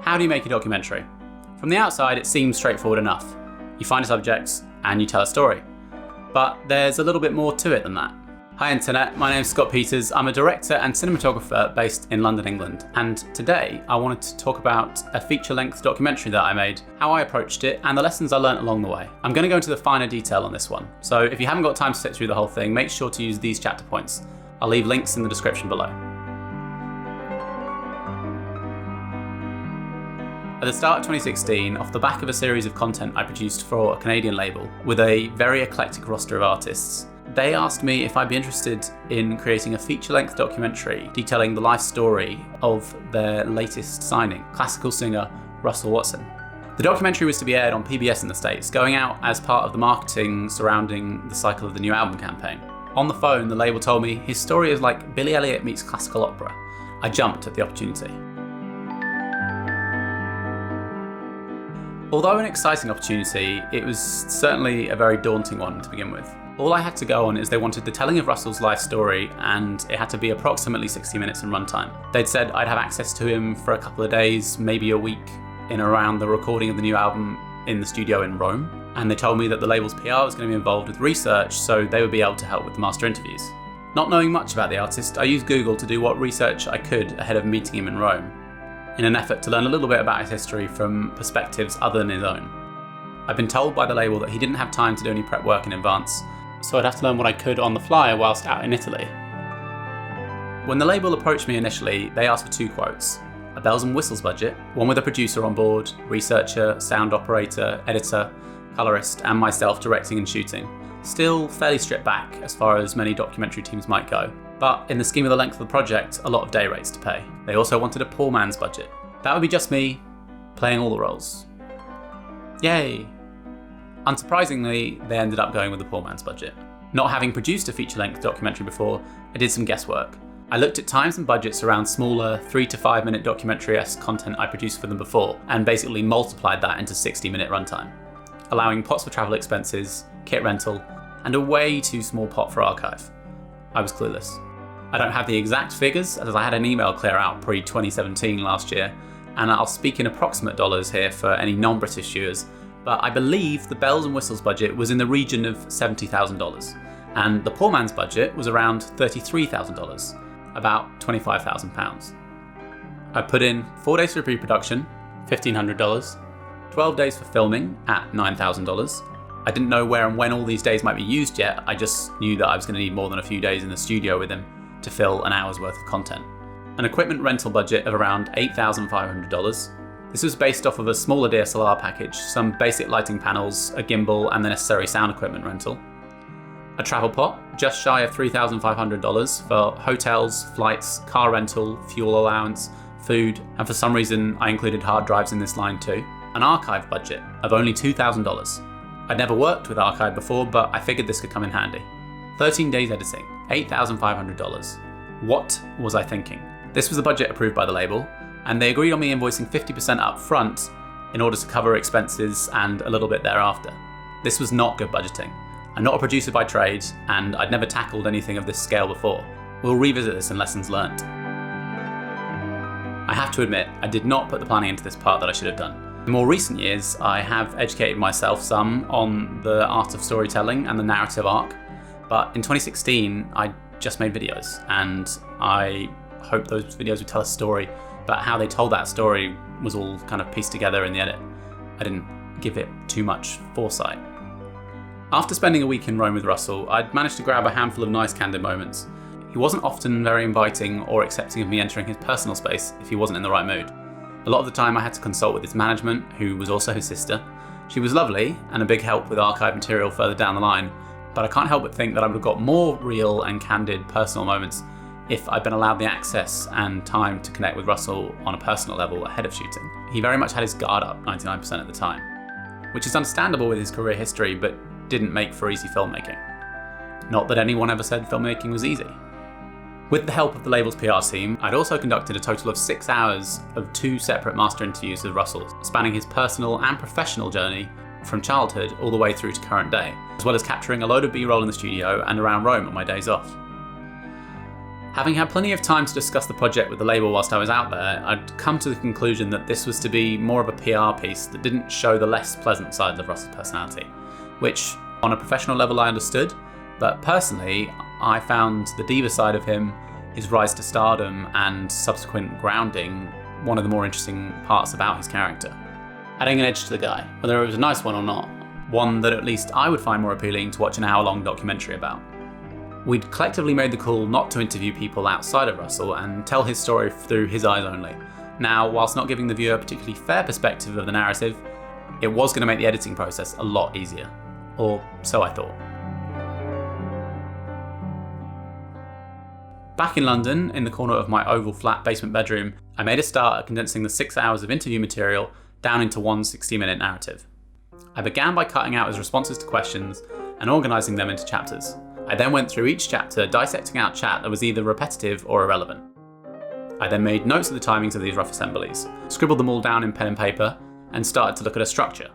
How do you make a documentary? From the outside, it seems straightforward enough. You find a subject and you tell a story. But there's a little bit more to it than that. Hi Internet, my name's Scott Peters. I'm a director and cinematographer based in London, England. And today I wanted to talk about a feature-length documentary that I made, how I approached it, and the lessons I learnt along the way. I'm going to go into the finer detail on this one. So if you haven't got time to sit through the whole thing, make sure to use these chapter points. I'll leave links in the description below. At the start of 2016, off the back of a series of content I produced for a Canadian label with a very eclectic roster of artists, they asked me if I'd be interested in creating a feature-length documentary detailing the life story of their latest signing, classical singer Russell Watson. The documentary was to be aired on PBS in the States, going out as part of the marketing surrounding the cycle of the new album campaign. On the phone, the label told me his story is like Billy Elliot meets classical opera. I jumped at the opportunity. Although an exciting opportunity, it was certainly a very daunting one to begin with. All I had to go on is they wanted the telling of Russell's life story, and it had to be approximately 60 minutes in runtime. They'd said I'd have access to him for a couple of days, maybe a week, in around the recording of the new album in the studio in Rome. And they told me that the label's PR was going to be involved with research, so they would be able to help with the master interviews. Not knowing much about the artist, I used Google to do what research I could ahead of meeting him in Rome, in an effort to learn a little bit about his history from perspectives other than his own. I've been told by the label that he didn't have time to do any prep work in advance, so I'd have to learn what I could on the fly whilst out in Italy. When the label approached me initially, they asked for 2 quotes: a bells and whistles budget, one with a producer on board, researcher, sound operator, editor, colorist, and myself directing and shooting. Still fairly stripped back as far as many documentary teams might go, but in the scheme of the length of the project, a lot of day rates to pay. They also wanted a poor man's budget. That would be just me, playing all the roles. Yay! Unsurprisingly, they ended up going with the poor man's budget. Not having produced a feature-length documentary before, I did some guesswork. I looked at times and budgets around smaller 3 to 5 minute documentary-esque content I produced for them before, and basically multiplied that into 60-minute runtime, allowing pots for travel expenses, kit rental, and a way too small pot for archive. I was clueless. I don't have the exact figures, as I had an email clear out pre-2017 last year, and I'll speak in approximate dollars here for any non-British viewers, but I believe the bells and whistles budget was in the region of $70,000, and the poor man's budget was around $33,000, about £25,000. I put in 4 days for pre-production, $1,500, 12 days for filming at $9,000. I didn't know where and when all these days might be used yet, I just knew that I was going to need more than a few days in the studio with him to fill an hour's worth of content. An equipment rental budget of around $8,500. This was based off of a smaller DSLR package, some basic lighting panels, a gimbal, and the necessary sound equipment rental. A travel pot, just shy of $3,500 for hotels, flights, car rental, fuel allowance, food, and for some reason I included hard drives in this line too. An archive budget of only $2,000. I'd never worked with archive before, but I figured this could come in handy. 13 days editing, $8,500. What was I thinking? This was the budget approved by the label, and they agreed on me invoicing 50% up front in order to cover expenses and a little bit thereafter. This was not good budgeting. I'm not a producer by trade, and I'd never tackled anything of this scale before. We'll revisit this in lessons learnt. I have to admit, I did not put the planning into this part that I should have done. In more recent years, I have educated myself some on the art of storytelling and the narrative arc, but in 2016, I just made videos, and I hoped those videos would tell a story, but how they told that story was all kind of pieced together in the edit. I didn't give it too much foresight. After spending a week in Rome with Russell, I'd managed to grab a handful of nice candid moments. He wasn't often very inviting or accepting of me entering his personal space if he wasn't in the right mood. A lot of the time I had to consult with his management, who was also his sister. She was lovely and a big help with archive material further down the line, but I can't help but think that I would have got more real and candid personal moments if I'd been allowed the access and time to connect with Russell on a personal level ahead of shooting. He very much had his guard up 99% of the time, which is understandable with his career history, but didn't make for easy filmmaking. Not that anyone ever said filmmaking was easy. With the help of the label's PR team, I'd also conducted a total of 6 hours of 2 separate master interviews with Russell, spanning his personal and professional journey from childhood all the way through to current day, as well as capturing a load of B-roll in the studio and around Rome on my days off. Having had plenty of time to discuss the project with the label whilst I was out there, I'd come to the conclusion that this was to be more of a PR piece that didn't show the less pleasant sides of Russell's personality, which on a professional level I understood, but personally I found the diva side of him, his rise to stardom and subsequent grounding, one of the more interesting parts about his character. Adding an edge to the guy, whether it was a nice one or not, one that at least I would find more appealing to watch an hour-long documentary about. We'd collectively made the call not to interview people outside of Russell and tell his story through his eyes only. Now, whilst not giving the viewer a particularly fair perspective of the narrative, it was going to make the editing process a lot easier. Or so I thought. Back in London, in the corner of my oval flat basement bedroom, I made a start at condensing the 6 hours of interview material down into one 60-minute narrative. I began by cutting out his responses to questions and organising them into chapters. I then went through each chapter, dissecting out chat that was either repetitive or irrelevant. I then made notes of the timings of these rough assemblies, scribbled them all down in pen and paper, and started to look at a structure.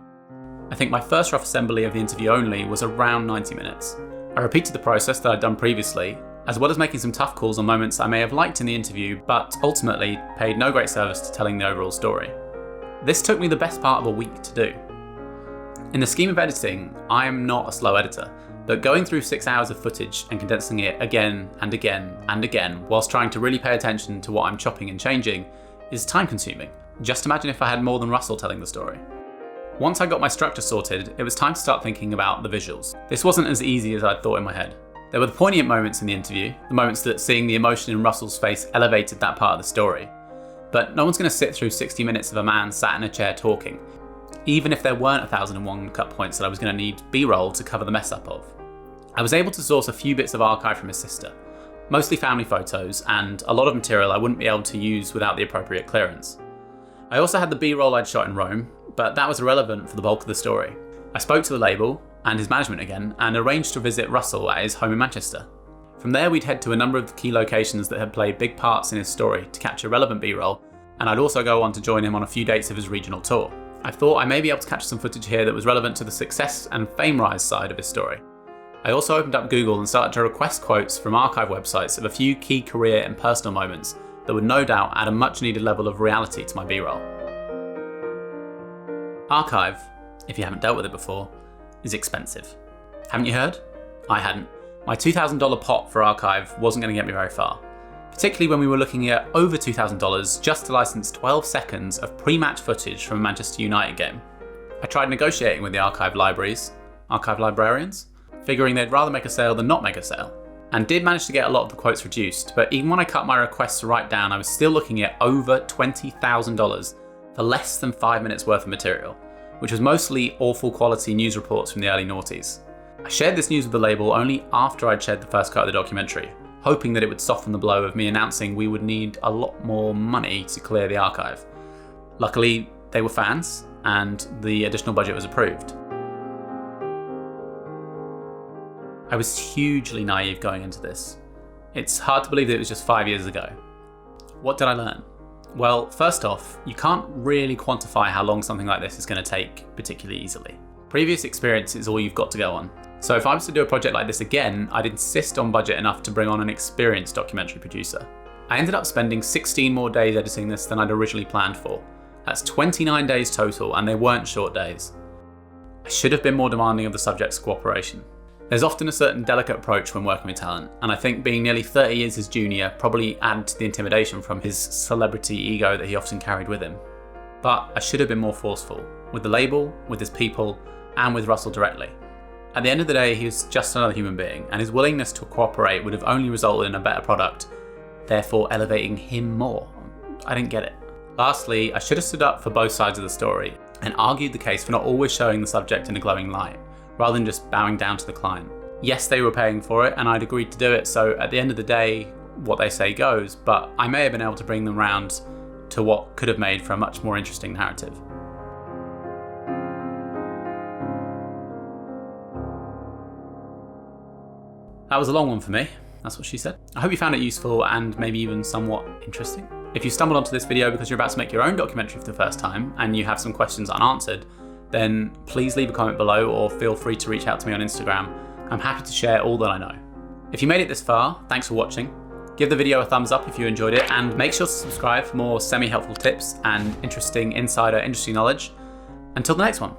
I think my first rough assembly of the interview only was around 90 minutes. I repeated the process that I'd done previously, as well as making some tough calls on moments I may have liked in the interview, but ultimately paid no great service to telling the overall story. This took me the best part of a week to do. In the scheme of editing, I am not a slow editor, but going through 6 hours of footage and condensing it again and again and again whilst trying to really pay attention to what I'm chopping and changing is time consuming. Just imagine if I had more than Russell telling the story. Once I got my structure sorted, it was time to start thinking about the visuals. This wasn't as easy as I'd thought in my head. There were the poignant moments in the interview, the moments that seeing the emotion in Russell's face elevated that part of the story. But no one's going to sit through 60 minutes of a man sat in a chair talking, even if there weren't 1001 cut points that I was going to need B-roll to cover the mess up of. I was able to source a few bits of archive from his sister, mostly family photos, and a lot of material I wouldn't be able to use without the appropriate clearance. I also had the B-roll I'd shot in Rome, but that was irrelevant for the bulk of the story. I spoke to the label, and his management again, and arranged to visit Russell at his home in Manchester. From there we'd head to a number of the key locations that had played big parts in his story to capture relevant B-roll, and I'd also go on to join him on a few dates of his regional tour. I thought I may be able to capture some footage here that was relevant to the success and fame rise side of his story. I also opened up Google and started to request quotes from archive websites of a few key career and personal moments that would no doubt add a much needed level of reality to my B-roll. Archive, if you haven't dealt with it before, is expensive. Haven't you heard? I hadn't. My $2,000 pot for archive wasn't going to get me very far, particularly when we were looking at over $2,000 just to license 12 seconds of pre-match footage from a Manchester United game. I tried negotiating with the archive librarians, figuring they'd rather make a sale than not make a sale, and did manage to get a lot of the quotes reduced, but even when I cut my requests right down, I was still looking at over $20,000 for less than 5 minutes worth of material, which was mostly awful quality news reports from the early noughties. I shared this news with the label only after I'd shared the first cut of the documentary, hoping that it would soften the blow of me announcing we would need a lot more money to clear the archive. Luckily, they were fans, and the additional budget was approved. I was hugely naive going into this. It's hard to believe that it was just 5 years ago. What did I learn? Well, first off, you can't really quantify how long something like this is going to take particularly easily. Previous experience is all you've got to go on. So if I was to do a project like this again, I'd insist on budget enough to bring on an experienced documentary producer. I ended up spending 16 more days editing this than I'd originally planned for. That's 29 days total, and they weren't short days. I should have been more demanding of the subject's cooperation. There's often a certain delicate approach when working with talent, and I think being nearly 30 years his junior probably added to the intimidation from his celebrity ego that he often carried with him. But I should have been more forceful, with the label, with his people, and with Russell directly. At the end of the day, he was just another human being, and his willingness to cooperate would have only resulted in a better product, therefore elevating him more. I didn't get it. Lastly, I should have stood up for both sides of the story, and argued the case for not always showing the subject in a glowing light, rather than just bowing down to the client. Yes, they were paying for it, and I'd agreed to do it, so at the end of the day, what they say goes, but I may have been able to bring them round to what could have made for a much more interesting narrative. That was a long one for me, that's what she said. I hope you found it useful and maybe even somewhat interesting. If you stumbled onto this video because you're about to make your own documentary for the first time and you have some questions unanswered, then please leave a comment below or feel free to reach out to me on Instagram. I'm happy to share all that I know. If you made it this far, thanks for watching. Give the video a thumbs up if you enjoyed it, and make sure to subscribe for more semi-helpful tips and interesting insider industry knowledge. Until the next one.